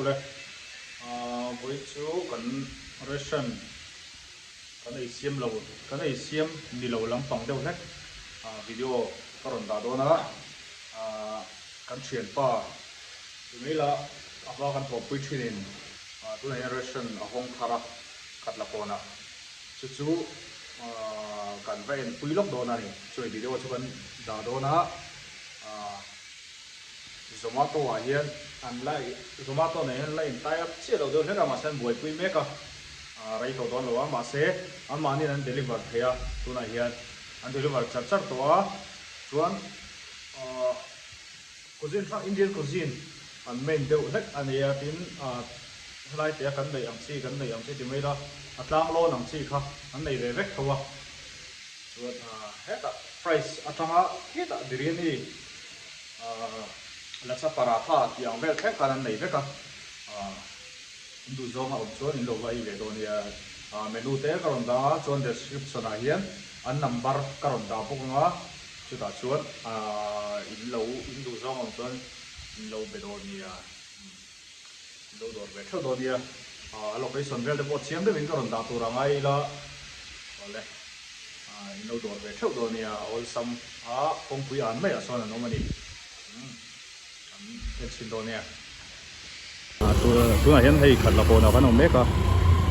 le với chú cần ration cái này xiêm lâu cái này xiêm đi lâu lắm bằng đâu hết video còn đã đó nữa cái chuyện pa vì là apa kan pop pitchinin tu na ration ahong thara katla kona chu kan vain puilok do na ni choi video chu kan da do na Zomato à hiền ăn lại Zomato này ăn lại tay ấp chia đầu đơn hết cả mà xem buổi pui make à rai tổ đón lo mà sẽ ăn mà ni ăn deliver thế à tu này hiền ăn deliver chặt chặt to chuan cuisine from Indian cuisine ăn main đều hết anh ấy tin lại thế cái này ăn chi thì mấy đó atlang lo ăn chi khác anh này về vét thôi chuan hết à price atang hết à biryani laksa paratha yang vel thek kan nei veka du zo ma chuan in lo vai ve do nia menu te karon da chuan description a hian an number karon da pokanga chuta chuan in du zo ma chuan in lo be do nia lo do ve tho do nia location vel de po chiang de min karon da tu rangai la ole in lo do ve tho do nia all some kong pui an mai a son no mani cái chuyện đó nè tôi hiện hay khát là bồn nào cái nào mấy cả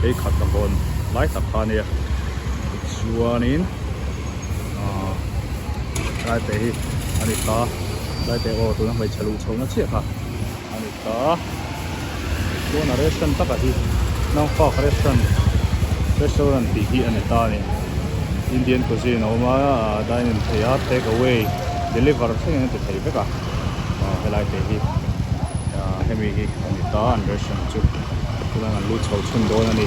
hay khát là bồn lái tập pha nè xua nín lái té anh ấy ta lái té ô tôi đang phải chở lũ trâu nó chết hả anh ấy ta tôi là restaurant tất cả đi nông pha restaurant thì anh ấy ta nè Indian cuisine nó mà dining thì take away deliver thế này thì thấy biết cả cái lại thì hay bị cái ta ăn restaurant chút chúng ta ăn lúa cháo chun đó này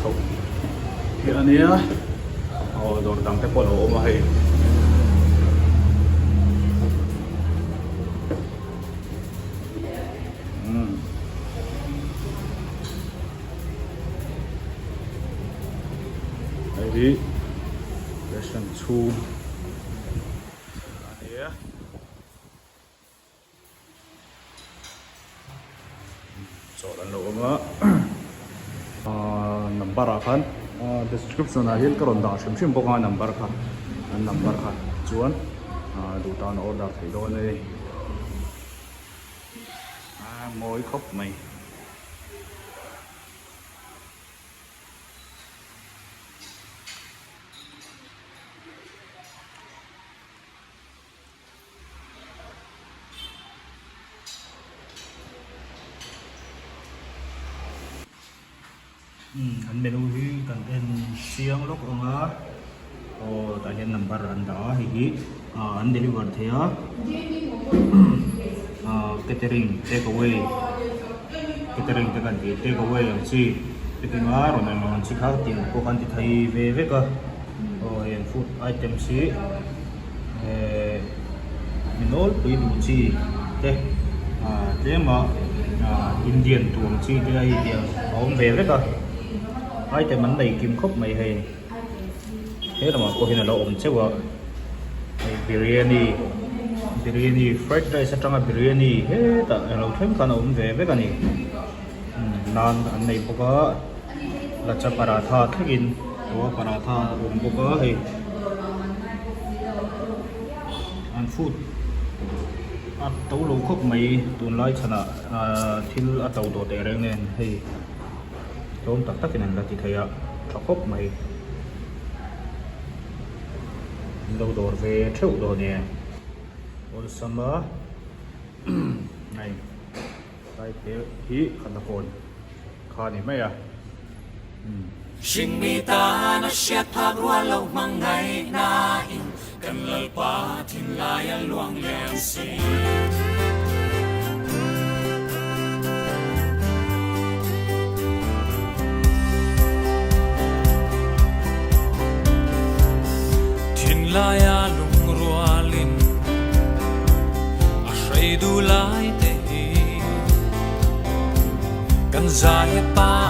cháo thì anh ấy đồ đằng cái bolo mà hay đi restaurant chu này chỗ đó lỗ nữa number akan description là hiện cái đó xem xem bao nhiêu number kan chuan đủ tao order thấy đó này mỗi khóc mày anh menu hi cần tên siang lúc ông á tại hiện number anh đó thì anh deliver thế á catering take away catering cái gì take away làm gì cái tiếng á rồi mình chỉ khác tiền của anh thì thấy về cơ rồi food item gì mình nói với đủ chi thế mà Indian tuồng chi cái này thì ông về cơ ai thì mình đầy kim khúc mày hay thế là mà cô hiện là ổn chứ vợ biryani fried rice trong biryani hết tại lâu thêm cả ổn về với cái này nan anh này có là chả paratha thức in có paratha ổn có hay ăn food tàu lô khúc mày tuần lại chả là thiếu tàu đồ để ra nên hay tôm tắc tắc cái này là chỉ thấy cho khúc mày đâu đồ về triệu đồ nè ôn summer này đây thế hí khăn đặc cồn khan này mấy à Sing mi ta na siat pagwa lâu mang ngày na in kan lal pa tin lai luang lem si tin lai lung rualin a shrei du lai te kan zai pa